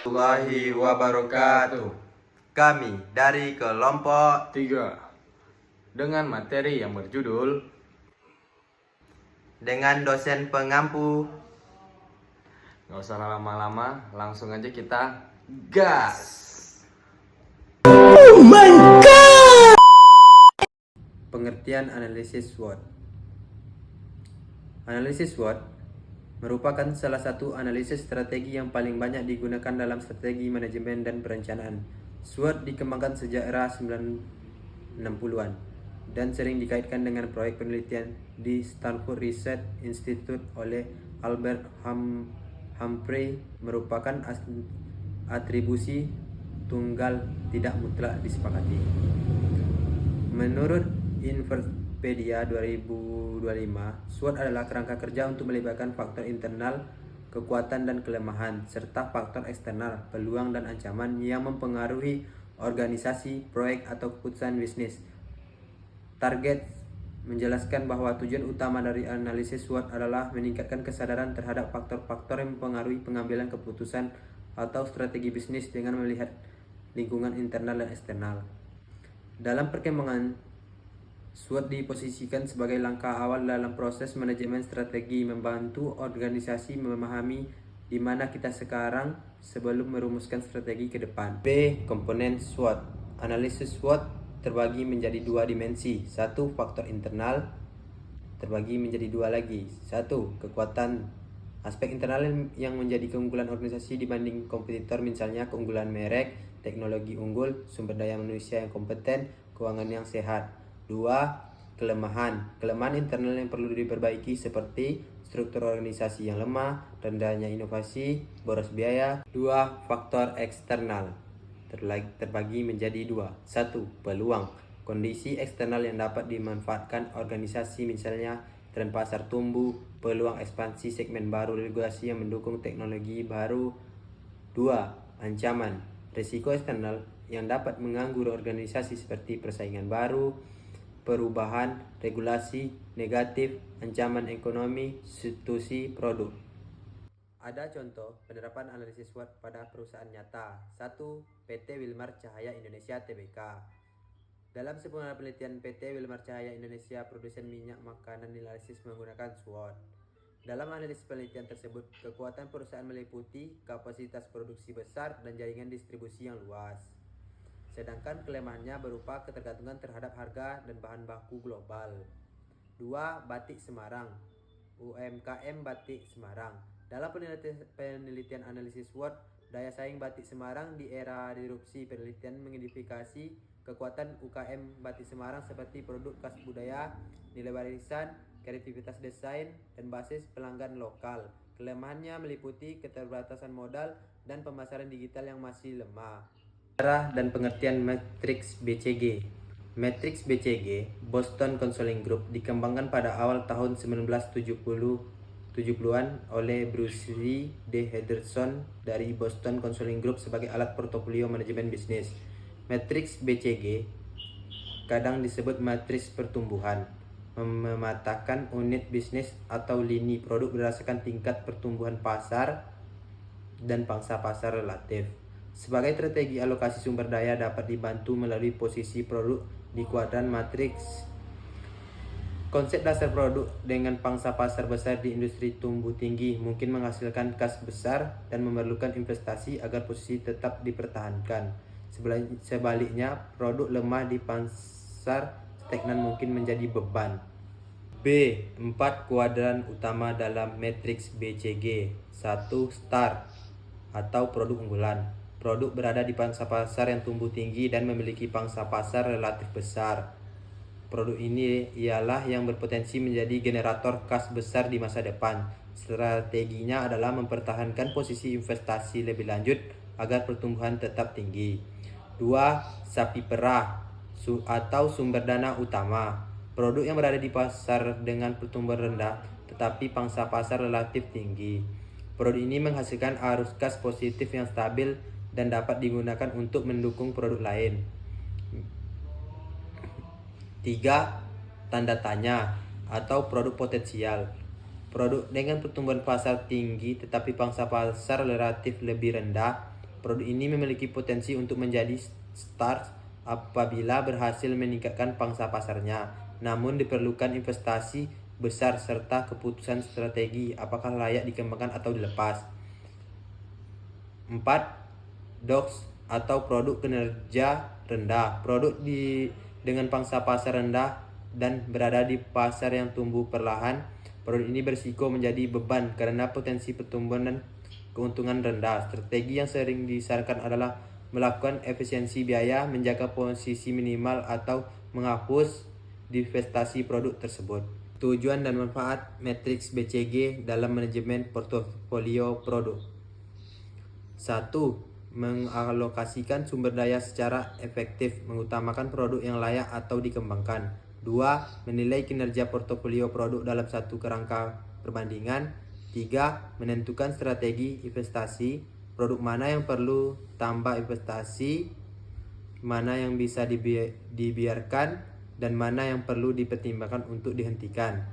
warahmatullahi wabarakatuh. Kami dari kelompok 3 dengan materi yang berjudul dengan dosen pengampu. Gak usah lama-lama, langsung aja kita gas. Pengertian analisis SWOT. Analisis SWOT merupakan salah satu analisis strategi yang paling banyak digunakan dalam strategi manajemen dan perencanaan. SWOT dikembangkan sejak era 1960-an dan sering dikaitkan dengan proyek penelitian di Stanford Research Institute oleh Albert Humphrey. Merupakan atribusi tunggal tidak mutlak disepakati. Menurut Infopedia 2025, SWOT adalah kerangka kerja untuk melibatkan faktor internal, kekuatan dan kelemahan, serta faktor eksternal, peluang dan ancaman yang mempengaruhi organisasi, proyek atau keputusan bisnis. Target menjelaskan bahwa tujuan utama dari analisis SWOT adalah meningkatkan kesadaran terhadap faktor-faktor yang mempengaruhi pengambilan keputusan atau strategi bisnis dengan melihat lingkungan internal dan eksternal. Dalam perkembangan, SWOT diposisikan sebagai langkah awal dalam proses manajemen strategi, membantu organisasi memahami di mana kita sekarang sebelum merumuskan strategi ke depan. B. Komponen SWOT. Analisis SWOT terbagi menjadi dua dimensi. Satu, faktor internal terbagi menjadi dua lagi. Satu, kekuatan. Aspek internal yang menjadi keunggulan organisasi dibanding kompetitor, misalnya keunggulan merek, teknologi unggul, sumber daya manusia yang kompeten, keuangan yang sehat. 2. Kelemahan. Kelemahan internal yang perlu diperbaiki seperti struktur organisasi yang lemah, rendahnya inovasi, boros biaya. 2. Faktor eksternal terbagi menjadi dua. 1. Peluang. Kondisi eksternal yang dapat dimanfaatkan organisasi, misalnya tren pasar tumbuh, peluang ekspansi segmen baru, regulasi yang mendukung teknologi baru. 2. Ancaman. Risiko eksternal yang dapat mengganggu organisasi seperti persaingan baru, perubahan regulasi negatif, ancaman ekonomi, situasi produk. Ada contoh penerapan analisis SWOT pada perusahaan nyata. 1. PT Wilmar Cahaya Indonesia Tbk. Dalam sebuah penelitian PT Wilmar Cahaya Indonesia, produsen minyak makanan, analisis menggunakan SWOT. Dalam analisis penelitian tersebut, kekuatan perusahaan meliputi kapasitas produksi besar dan jaringan distribusi yang luas. Sedangkan kelemahannya berupa ketergantungan terhadap harga dan bahan baku global. 2. Batik Semarang. UMKM Batik Semarang. Dalam penelitian analisis SWOT, daya saing Batik Semarang di era disrupsi penelitian mengidentifikasi kekuatan UKM Batik Semarang seperti produk khas budaya, nilai warisan, kreativitas desain, dan basis pelanggan lokal. Kelemahannya meliputi keterbatasan modal dan pemasaran digital yang masih lemah. Cara dan pengertian matriks BCG. Matriks BCG, Boston Consulting Group, dikembangkan pada awal tahun 1970-an oleh Bruce Lee D. Henderson dari Boston Consulting Group sebagai alat portofolio manajemen bisnis. Matriks BCG kadang disebut matriks pertumbuhan, memetakan unit bisnis atau lini produk berdasarkan tingkat pertumbuhan pasar dan pangsa pasar relatif. Sebagai strategi alokasi sumber daya dapat dibantu melalui posisi produk di kuadran matriks. Konsep dasar produk dengan pangsa pasar besar di industri tumbuh tinggi mungkin menghasilkan kas besar dan memerlukan investasi agar posisi tetap dipertahankan. Sebaliknya, produk lemah di pasar stagnan mungkin menjadi beban. B. 4 kuadran utama dalam matriks BCG. 1. Star atau produk unggulan. Produk berada di pangsa pasar yang tumbuh tinggi dan memiliki pangsa pasar relatif besar. Produk ini ialah yang berpotensi menjadi generator kas besar di masa depan. Strateginya adalah mempertahankan posisi investasi lebih lanjut agar pertumbuhan tetap tinggi. 2. Sapi perah atau sumber dana utama. Produk yang berada di pasar dengan pertumbuhan rendah tetapi pangsa pasar relatif tinggi. Produk ini menghasilkan arus kas positif yang stabil dan dapat digunakan untuk mendukung produk lain. 3. Tanda tanya atau produk potensial. Produk dengan pertumbuhan pasar tinggi tetapi pangsa pasar relatif lebih rendah Produk ini memiliki potensi untuk menjadi stars apabila berhasil meningkatkan pangsa pasarnya. Namun diperlukan investasi besar serta keputusan strategi apakah layak dikembangkan atau dilepas. 4. DOX atau produk kinerja rendah. Dengan pangsa pasar rendah dan berada di pasar yang tumbuh perlahan, produk ini berisiko menjadi beban karena potensi pertumbuhan dan keuntungan rendah. Strategi yang sering disarankan adalah melakukan efisiensi biaya, menjaga posisi minimal atau menghapus divestasi produk tersebut. Tujuan dan manfaat matriks BCG dalam manajemen portofolio produk. 1. Mengalokasikan sumber daya secara efektif, mengutamakan produk yang layak atau dikembangkan. 2. Menilai kinerja portofolio produk dalam satu kerangka perbandingan. 3. Menentukan strategi investasi, produk mana yang perlu tambah investasi, mana yang bisa dibiarkan, dan mana yang perlu dipertimbangkan untuk dihentikan.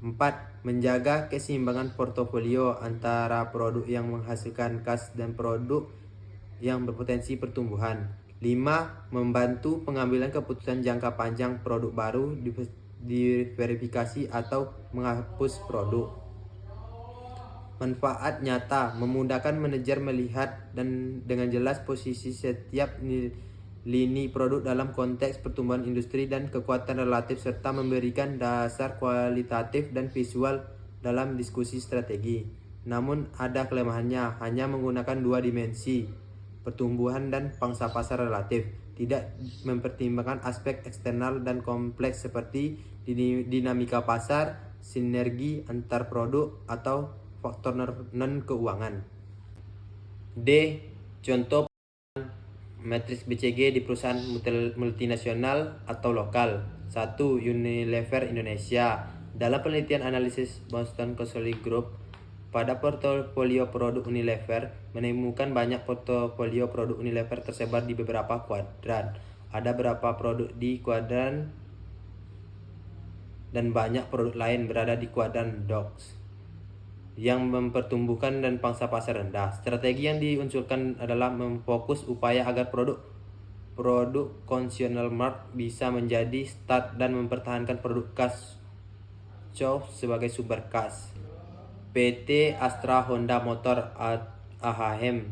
4. Menjaga keseimbangan portofolio antara produk yang menghasilkan kas dan produk yang berpotensi pertumbuhan. 5. Membantu pengambilan keputusan jangka panjang produk baru, diverifikasi atau menghapus produk. Manfaat nyata, memudahkan manajer melihat dan dengan jelas posisi setiap lini produk dalam konteks pertumbuhan industri dan kekuatan relatif serta memberikan dasar kualitatif dan visual dalam diskusi strategi. Namun ada kelemahannya, hanya menggunakan dua dimensi, pertumbuhan dan pangsa pasar relatif, tidak mempertimbangkan aspek eksternal dan kompleks seperti dinamika pasar, sinergi antar produk, atau faktor non-keuangan. D. Contoh matriks BCG di perusahaan multinasional atau lokal. 1. Unilever Indonesia. Dalam penelitian analisis Boston Consulting Group pada portofolio produk Unilever, menemukan banyak portofolio produk Unilever tersebar di beberapa kuadran. Ada beberapa produk di kuadran dan banyak produk lain berada di kuadran DOX yang mempertumbuhkan dan pangsa pasar rendah. Strategi yang diunculkan adalah memfokus upaya agar produk consumer market bisa menjadi start dan mempertahankan produk cash cow sebagai sumber kas. PT Astra Honda Motor AHM.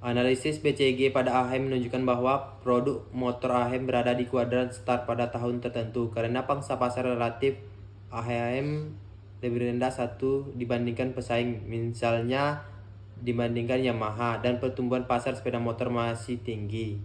Analisis BCG pada AHM menunjukkan bahwa produk motor AHM berada di kuadran start pada tahun tertentu karena pangsa pasar relatif AHM lebih rendah satu dibandingkan pesaing, misalnya dibandingkan Yamaha, dan pertumbuhan pasar sepeda motor masih tinggi.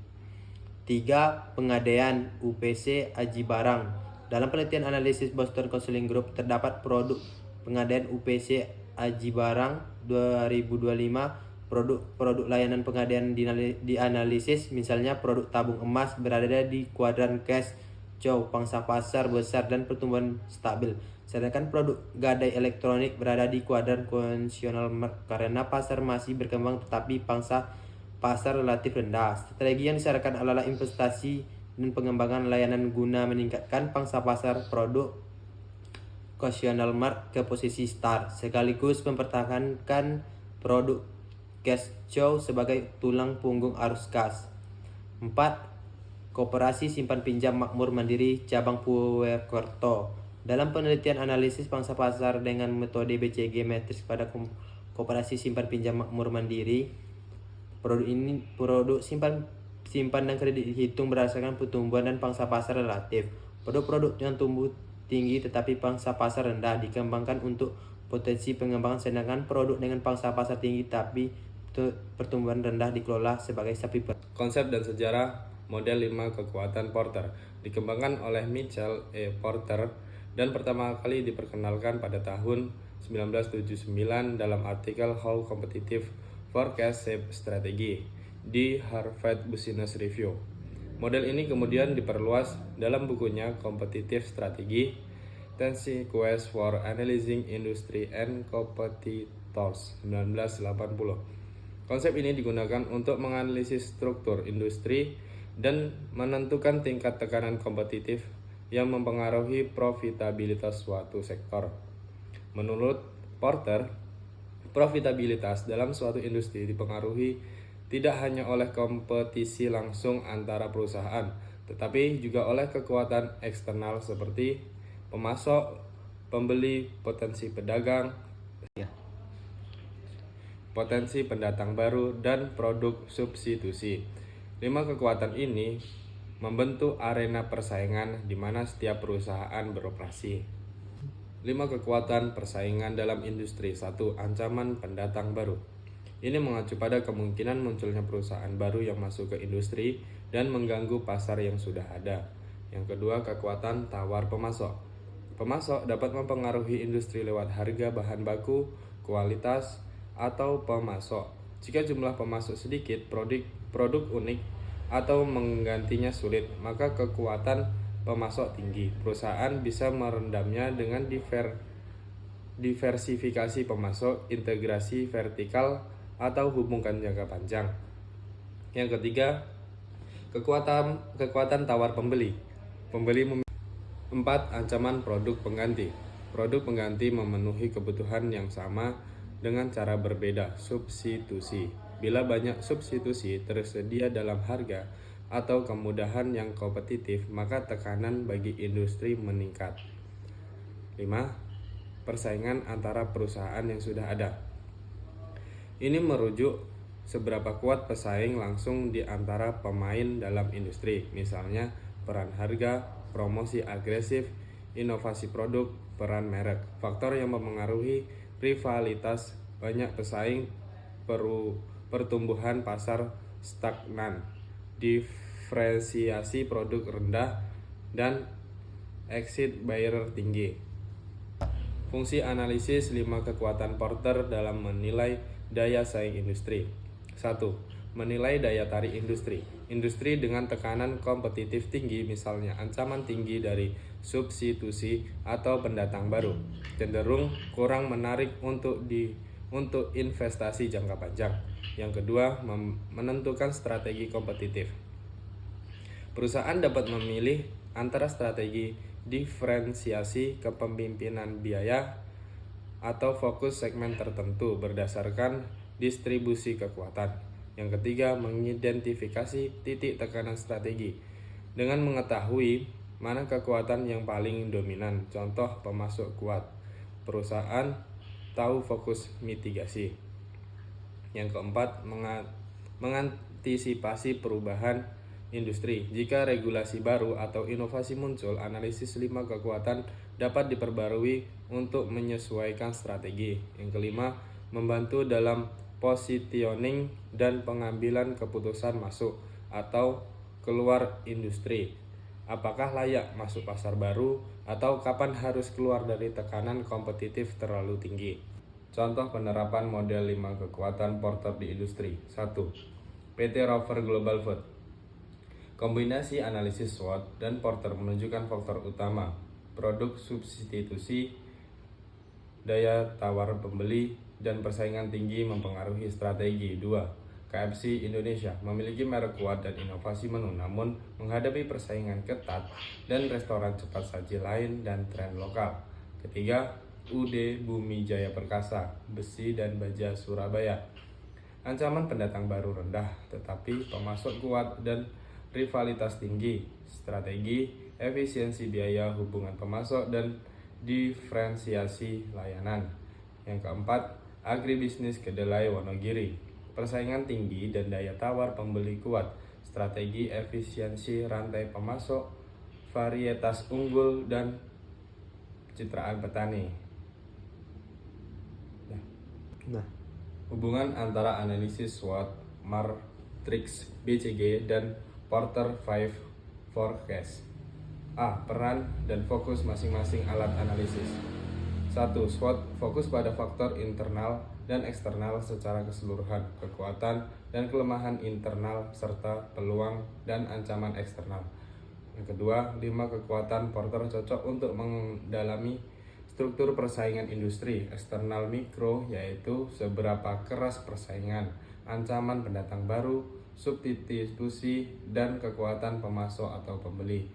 3. Pengadaian UPC Aji Barang. Dalam penelitian analisis Boston Consulting Group terdapat produk pengadaian UPC Aji Barang 2025. Produk layanan pengadaian dianalisis, misalnya produk tabung emas, berada di kuadran cash cow, pangsa pasar besar dan pertumbuhan stabil. Sedangkan produk gadai elektronik berada di kuadran konvensional karena pasar masih berkembang tetapi pangsa pasar relatif rendah. Strategi yang disarankan adalah investasi dan pengembangan layanan guna meningkatkan pangsa pasar produk konvensional ke posisi start, sekaligus mempertahankan produk cash cow sebagai tulang punggung arus kas. 4. Koperasi Simpan Pinjam Makmur Mandiri Cabang Purwokerto. Dalam penelitian analisis pangsa pasar dengan metode BCG matriks pada Koperasi Simpan Pinjam Makmur Mandiri, produk simpan dan kredit dihitung berdasarkan pertumbuhan dan pangsa pasar relatif. Produk-produk yang tumbuh tinggi tetapi pangsa pasar rendah dikembangkan untuk potensi pengembangan, sedangkan produk dengan pangsa pasar tinggi tapi pertumbuhan rendah dikelola sebagai sapi perah. Konsep dan sejarah model 5 kekuatan Porter dikembangkan oleh Mitchell E. Porter dan pertama kali diperkenalkan pada tahun 1979 dalam artikel How Competitive Forecast Shape Strategy di Harvard Business Review. Model ini kemudian diperluas dalam bukunya Competitive Strategy: 10 Sequences for Analyzing Industry and Competitors 1980. Konsep ini digunakan untuk menganalisis struktur industri dan menentukan tingkat tekanan kompetitif yang mempengaruhi profitabilitas suatu sektor. Menurut Porter, Profitabilitas dalam suatu industri dipengaruhi tidak hanya oleh kompetisi langsung antara perusahaan, tetapi juga oleh kekuatan eksternal seperti pemasok, pembeli, potensi pedagang, potensi pendatang baru, dan produk substitusi. 5 kekuatan ini membentuk arena persaingan di mana setiap perusahaan beroperasi. 5 kekuatan persaingan dalam industri. 1. Ancaman pendatang baru. Ini mengacu pada kemungkinan munculnya perusahaan baru yang masuk ke industri dan mengganggu pasar yang sudah ada. Yang kedua, kekuatan tawar pemasok. Pemasok dapat mempengaruhi industri lewat harga bahan baku, kualitas, atau pemasok. Jika jumlah pemasok sedikit, produk unik atau menggantinya sulit, maka kekuatan pemasok tinggi. Perusahaan bisa merendamnya dengan diversifikasi pemasok, integrasi vertikal, atau hubungan jangka panjang. Yang ketiga, kekuatan tawar pembeli. 4. Ancaman produk pengganti. Produk pengganti memenuhi kebutuhan yang sama dengan cara berbeda, substitusi. Bila banyak substitusi tersedia dalam harga atau kemudahan yang kompetitif, maka tekanan bagi industri meningkat. 5. Persaingan antara perusahaan yang sudah ada. Ini merujuk seberapa kuat pesaing langsung di antara pemain dalam industri, misalnya peran harga, promosi agresif, inovasi produk, peran merek. Faktor yang mempengaruhi rivalitas banyak pesaing, pertumbuhan pasar stagnan, diferensiasi produk rendah, dan exit barrier tinggi. Fungsi analisis 5 kekuatan Porter dalam menilai daya saing industri. 1. Menilai daya tarik industri. Industri dengan tekanan kompetitif tinggi, misalnya ancaman tinggi dari substitusi atau pendatang baru, cenderung kurang menarik untuk investasi jangka panjang. Yang kedua, menentukan strategi kompetitif. Perusahaan dapat memilih antara strategi diferensiasi, kepemimpinan biaya, atau fokus segmen tertentu berdasarkan distribusi kekuatan. Yang ketiga, mengidentifikasi titik tekanan strategi. Dengan mengetahui mana kekuatan yang paling dominan, contoh pemasok kuat, perusahaan tahu fokus mitigasi. Yang keempat, mengantisipasi perubahan industri. Jika regulasi baru atau inovasi muncul, analisis 5 kekuatan dapat diperbarui untuk menyesuaikan strategi. Yang kelima, membantu dalam positioning dan pengambilan keputusan masuk atau keluar industri. Apakah layak masuk pasar baru atau kapan harus keluar dari tekanan kompetitif terlalu tinggi. Contoh penerapan model 5 kekuatan Porter di industri. 1. PT Rover Global Food. Kombinasi analisis SWOT dan Porter menunjukkan faktor utama, produk substitusi, daya tawar pembeli, dan persaingan tinggi mempengaruhi strategi. 2. KFC Indonesia memiliki merek kuat dan inovasi menu, namun menghadapi persaingan ketat dan restoran cepat saji lain dan tren lokal. Ketiga, UD Bumi Jaya Perkasa, Besi dan Baja Surabaya. Ancaman pendatang baru rendah, tetapi pemasok kuat dan rivalitas tinggi. Strategi, efisiensi biaya, hubungan pemasok, dan diferensiasi layanan. Yang keempat, agribisnis kedelai Wonogiri. Persaingan tinggi dan daya tawar pembeli kuat. Strategi, efisiensi rantai pemasok, varietas unggul, dan pencitraan petani. Hubungan antara analisis SWOT, matriks BCG, dan Porter 5 Forecast. A. Peran dan fokus masing-masing alat analisis. 1. SWOT fokus pada faktor internal dan eksternal secara keseluruhan, kekuatan dan kelemahan internal, serta peluang dan ancaman eksternal. Yang kedua, 5 kekuatan Porter cocok untuk mendalami struktur persaingan industri. Eksternal mikro, yaitu seberapa keras persaingan, ancaman pendatang baru, substitusi, dan kekuatan pemasok atau pembeli.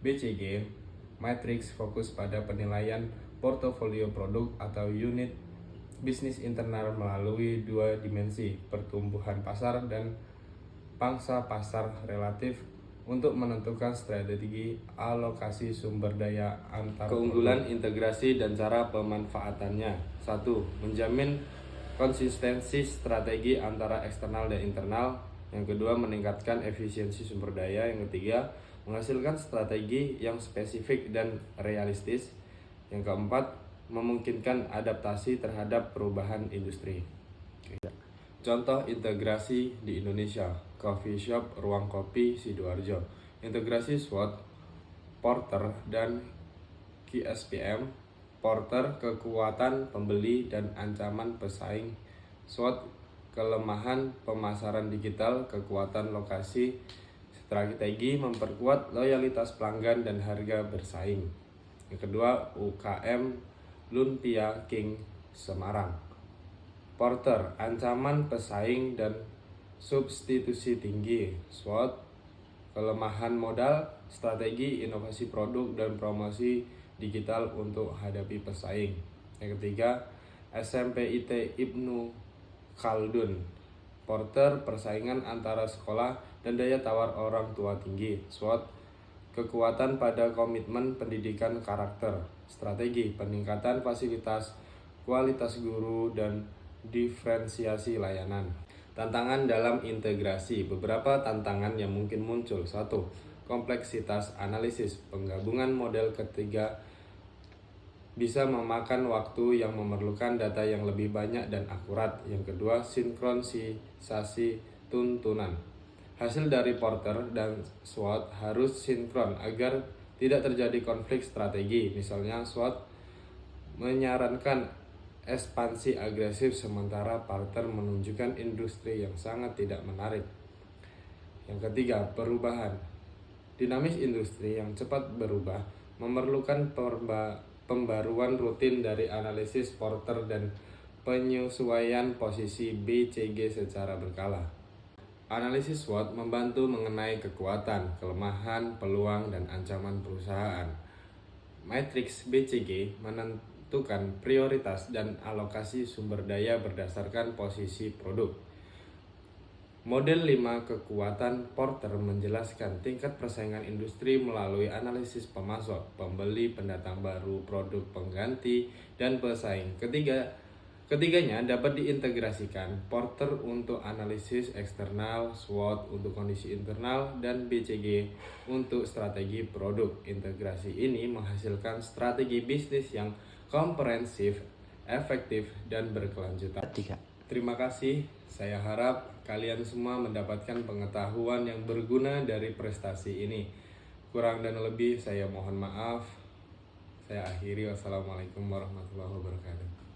BCG, matriks fokus pada penilaian portofolio produk atau unit bisnis internal melalui dua dimensi, pertumbuhan pasar dan pangsa pasar relatif untuk menentukan strategi alokasi sumber daya antar keunggulan integrasi dan cara pemanfaatannya. 1. Menjamin konsistensi strategi antara eksternal dan internal. Yang kedua, meningkatkan efisiensi sumber daya. Yang ketiga, menghasilkan strategi yang spesifik dan realistis. Yang keempat, memungkinkan adaptasi terhadap perubahan industri. Contoh integrasi di Indonesia, Coffee Shop Ruang Kopi Sidoarjo. Integrasi SWOT, Porter dan QSPM. Porter, kekuatan pembeli dan ancaman pesaing. SWOT, kelemahan pemasaran digital, kekuatan lokasi, strategi memperkuat loyalitas pelanggan dan harga bersaing. Yang kedua, UKM Lumpia King Semarang. Porter, ancaman pesaing dan substitusi tinggi. SWOT, kelemahan modal, strategi inovasi produk dan promosi digital untuk hadapi pesaing. Yang ketiga, SMPIT Ibnu Khaldun. Porter, persaingan antara sekolah dan daya tawar orang tua tinggi. SWOT, kekuatan pada komitmen pendidikan karakter. Strategi peningkatan fasilitas, kualitas guru, dan diferensiasi layanan. Tantangan dalam integrasi. Beberapa tantangan yang mungkin muncul. 1. Kompleksitas analisis. Penggabungan model ketiga bisa memakan waktu yang memerlukan data yang lebih banyak dan akurat. Yang kedua, sinkronisasi tuntunan. Hasil dari Porter dan SWOT harus sinkron agar tidak terjadi konflik strategi. Misalnya, SWOT menyarankan ekspansi agresif sementara Porter menunjukkan industri yang sangat tidak menarik. Yang ketiga, perubahan. Dinamis industri yang cepat berubah memerlukan pembaruan rutin dari analisis Porter dan penyesuaian posisi BCG secara berkala. Analisis SWOT membantu mengenai kekuatan, kelemahan, peluang, dan ancaman perusahaan. Matriks BCG menentukan prioritas dan alokasi sumber daya berdasarkan posisi produk. Model 5 kekuatan Porter menjelaskan tingkat persaingan industri melalui analisis pemasok, pembeli, pendatang baru, produk pengganti, dan pesaing. Ketiganya dapat diintegrasikan, Porter untuk analisis eksternal, SWOT untuk kondisi internal, dan BCG untuk strategi produk. Integrasi ini menghasilkan strategi bisnis yang komprehensif, efektif, dan berkelanjutan. Terima kasih, saya harap kalian semua mendapatkan pengetahuan yang berguna dari prestasi ini. Kurang dan lebih saya mohon maaf. Saya akhiri, wassalamualaikum warahmatullahi wabarakatuh.